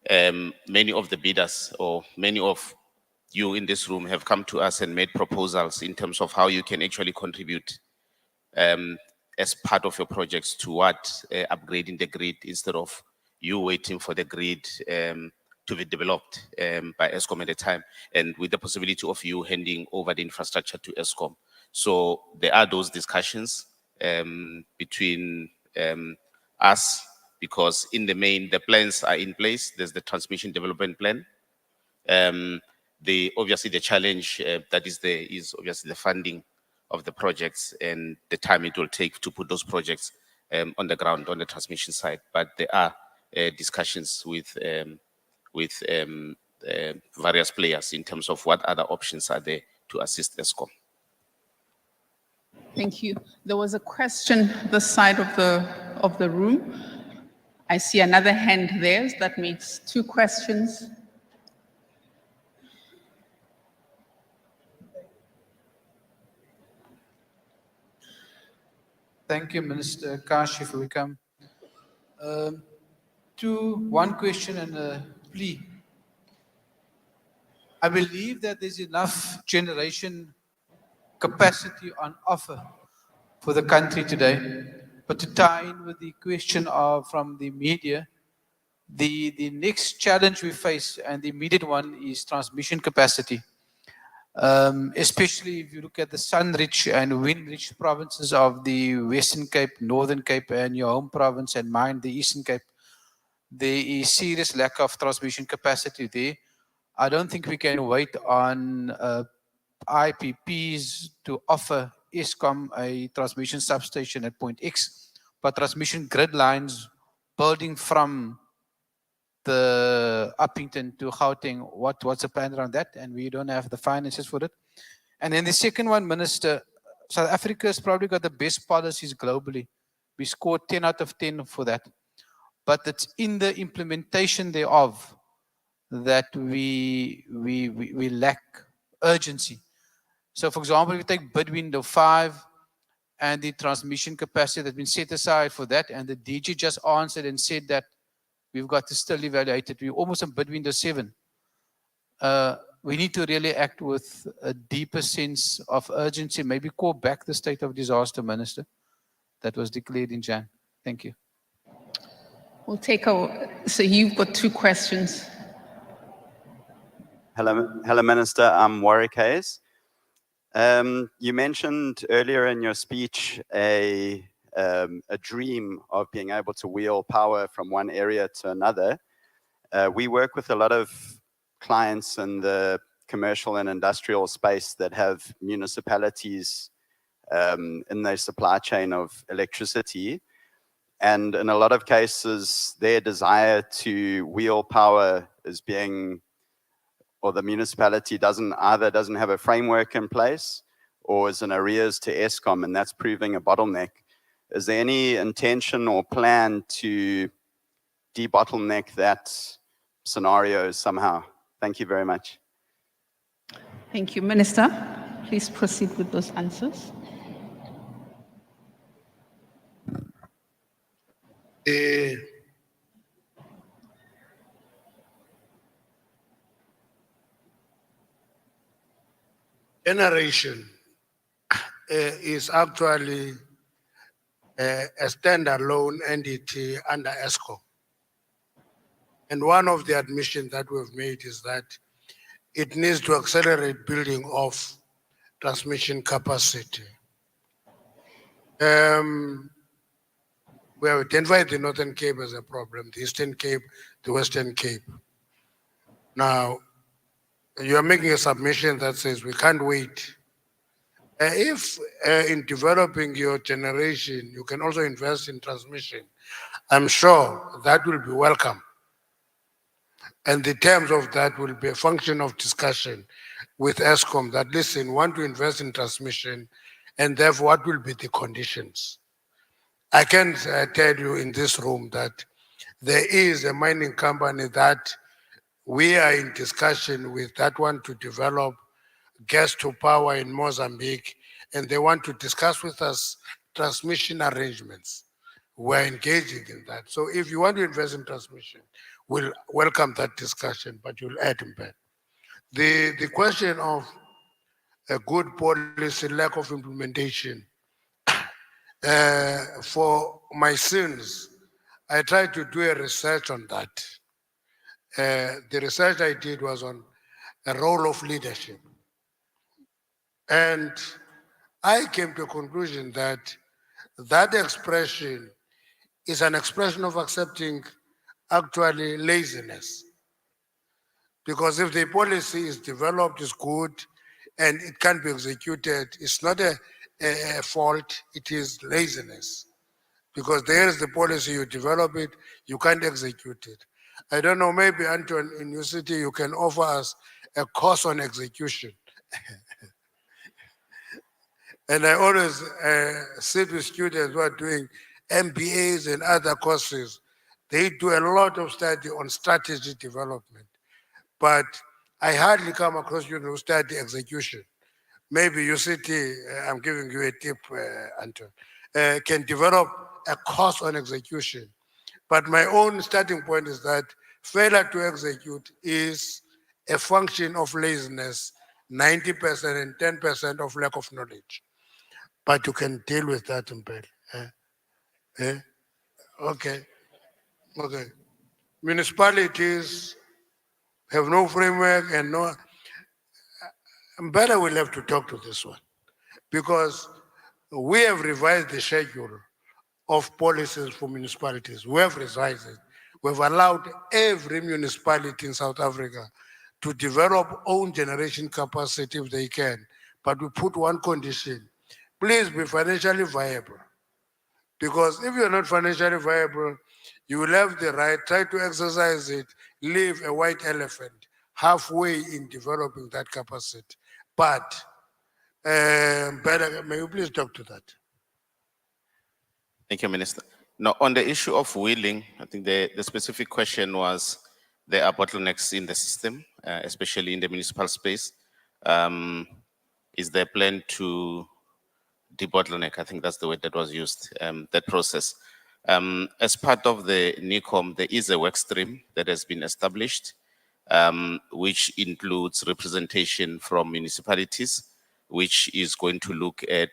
many of the bidders or many of you in this room have come to us and made proposals in terms of how you can actually contribute as part of your projects toward upgrading the grid instead of you waiting for the grid to be developed by Eskom at a time, and with the possibility of you handing over the infrastructure to Eskom. So there are those discussions between us, because in the main, the plans are in place. There's the transmission development plan. Obviously the challenge that is there is obviously the funding of the projects and the time it will take to put those projects on the ground on the transmission side. But there are discussions with various players in terms of what other options are there to assist Eskom. Thank you. There was a question this side of the room. I see another hand there. That makes two questions. Thank you, Minister Kashi, for coming. One question and a plea. I believe that there's enough generation capacity on offer for the country today. But to tie in with the question from the media, the next challenge we face, and the immediate one, is transmission capacity. Especially if you look at the sun-rich and wind-rich provinces of the Western Cape, Northern Cape, and your home province and mine, the Eastern Cape, there is serious lack of transmission capacity there. I don't think we can wait on IPPs to offer Eskom a transmission substation at point X, but transmission grid lines building from the Uppington to Gauteng, what's the plan around that? And we don't have the finances for it. And then the second one, Minister, South Africa has probably got the best policies globally. We scored 10 out of 10 for that. But it's in the implementation thereof that we lack urgency. So for example, if you take bid window 5 and the transmission capacity that's been set aside for that, and the DG just answered and said that we've got to still evaluate it. We're almost in bid window 7. We need to really act with a deeper sense of urgency, maybe call back the state of disaster, Minister, that was declared in Jan. Thank you. We'll take so you've got 2 questions. Hello, Minister. I'm Warwick Hayes. You mentioned earlier in your speech a dream of being able to wheel power from one area to another. We work with a lot of clients in the commercial and industrial space that have municipalities in their supply chain of electricity. And in a lot of cases, their desire to wheel power is being, or the municipality doesn't have a framework in place or is in arrears to Eskom, and that's proving a bottleneck. Is there any intention or plan to debottleneck that scenario somehow? Thank you very much. Thank you. Minister, please proceed with those answers. Generation is actually a standalone entity under Eskom. And one of the admissions that we've made is that it needs to accelerate building of transmission capacity. We have identified the Northern Cape as a problem, the Eastern Cape, the Western Cape. Now, you are making a submission that says we can't wait. If in developing your generation, you can also invest in transmission, I'm sure that will be welcome. And the terms of that will be a function of discussion with Eskom that, listen, want to invest in transmission, and therefore what will be the conditions? I can tell you in this room that there is a mining company that we are in discussion with that want to develop gas to power in Mozambique, and they want to discuss with us transmission arrangements. We're engaging in that. So if you want to invest in transmission, we'll welcome that discussion, but you'll add in bed. The question of a good policy, lack of implementation, for my sins, I tried to do a research on that. The research I did was on a role of leadership. And I came to a conclusion that that expression is an expression of accepting actually laziness. Because if the policy is developed, is good, and it can be executed, it's not a fault, it is laziness. Because there is the policy, you develop it, you can't execute it. I don't know, maybe Anton, in your city, you can offer us a course on execution. And I always sit with students who are doing MBAs and other courses. They do a lot of study on strategy development. But I hardly come across you who study execution. Maybe your city, I'm giving you a tip, Anton, can develop a course on execution. But my own starting point is that failure to execute is a function of laziness, 90% and 10% of lack of knowledge. But you can deal with that in bed. Okay. Okay. Municipalities have no framework and no. Better we'll have to talk to this one because we have revised the schedule of policies for municipalities. We have revised it. We've allowed every municipality in South Africa to develop own generation capacity if they can. But we put one condition. Please be financially viable. Because if you're not financially viable, you will have the right, try to exercise it, leave a white elephant halfway in developing that capacity. But may you please talk to that? Thank you, Minister. Now, on the issue of wheeling, I think the specific question was there are bottlenecks in the system, especially in the municipal space. Is there a plan to debottleneck? I think that's the word that was used, that process. As part of the NICOM, there is a work stream that has been established, which includes representation from municipalities, which is going to look at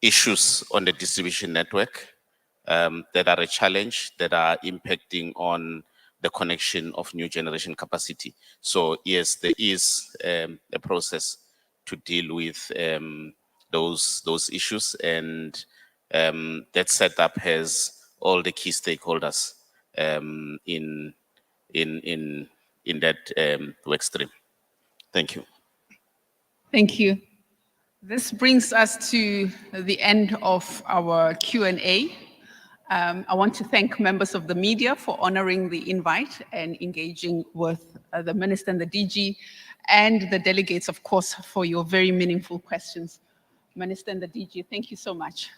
issues on the distribution network that are a challenge, that are impacting on the connection of new generation capacity. So yes, there is a process to deal with those issues, and that setup has all the key stakeholders in that work stream. Thank you. Thank you. This brings us to the end of our Q&A. I want to thank members of the media for honoring the invite and engaging with the Minister and the DG, and the delegates, of course, for your very meaningful questions. Minister and the DG, thank you so much.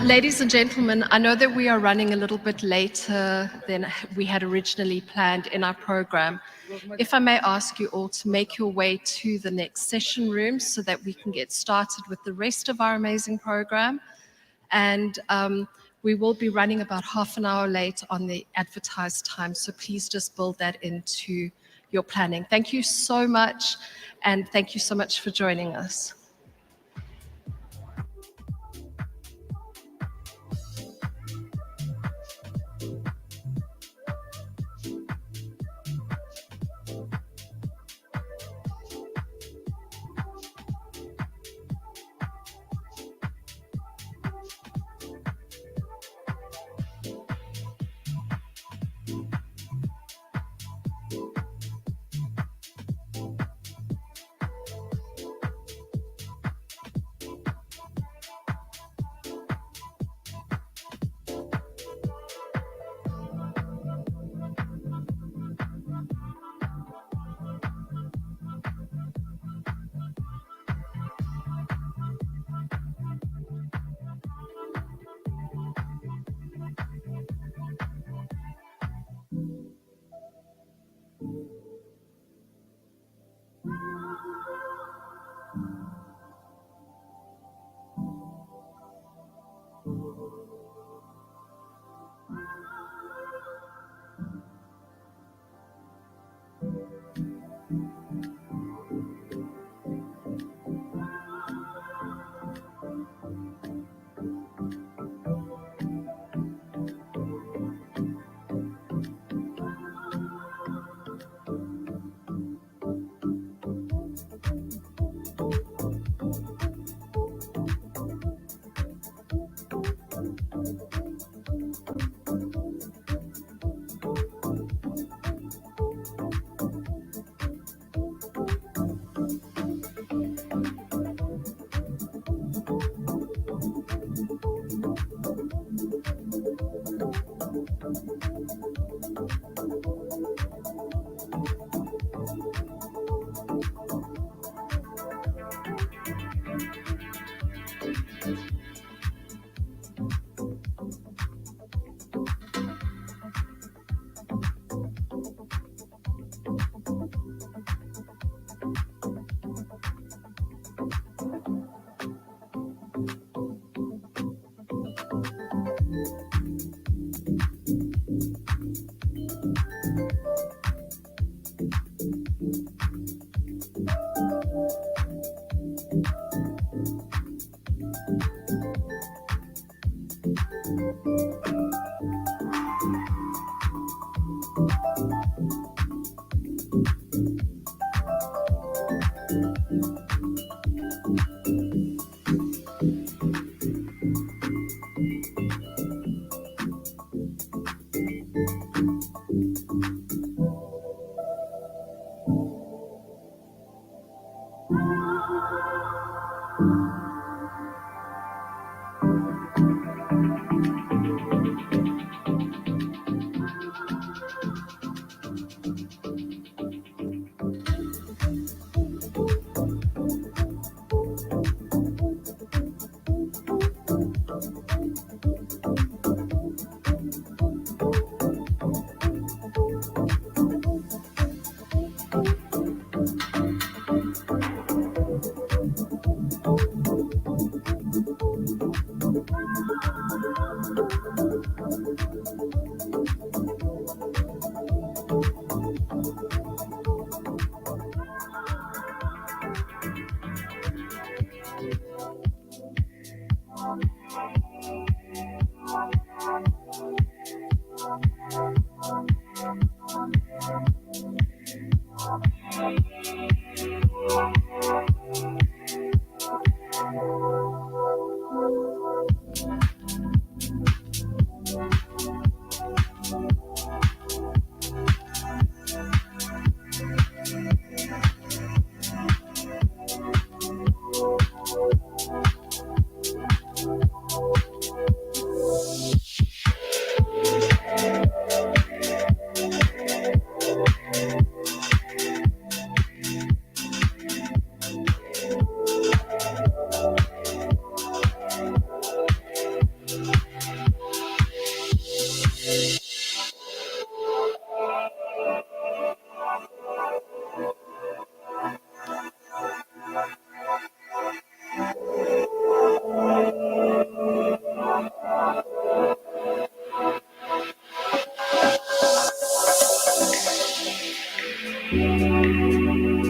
Ladies and gentlemen, I know that we are running a little bit later than we had originally planned in our program. If I may ask you all to make your way to the next session room so that we can get started with the rest of our amazing program. And we will be running about half an hour late on the advertised time, so please just build that into your planning. Thank you so much, and thank you so much for joining us.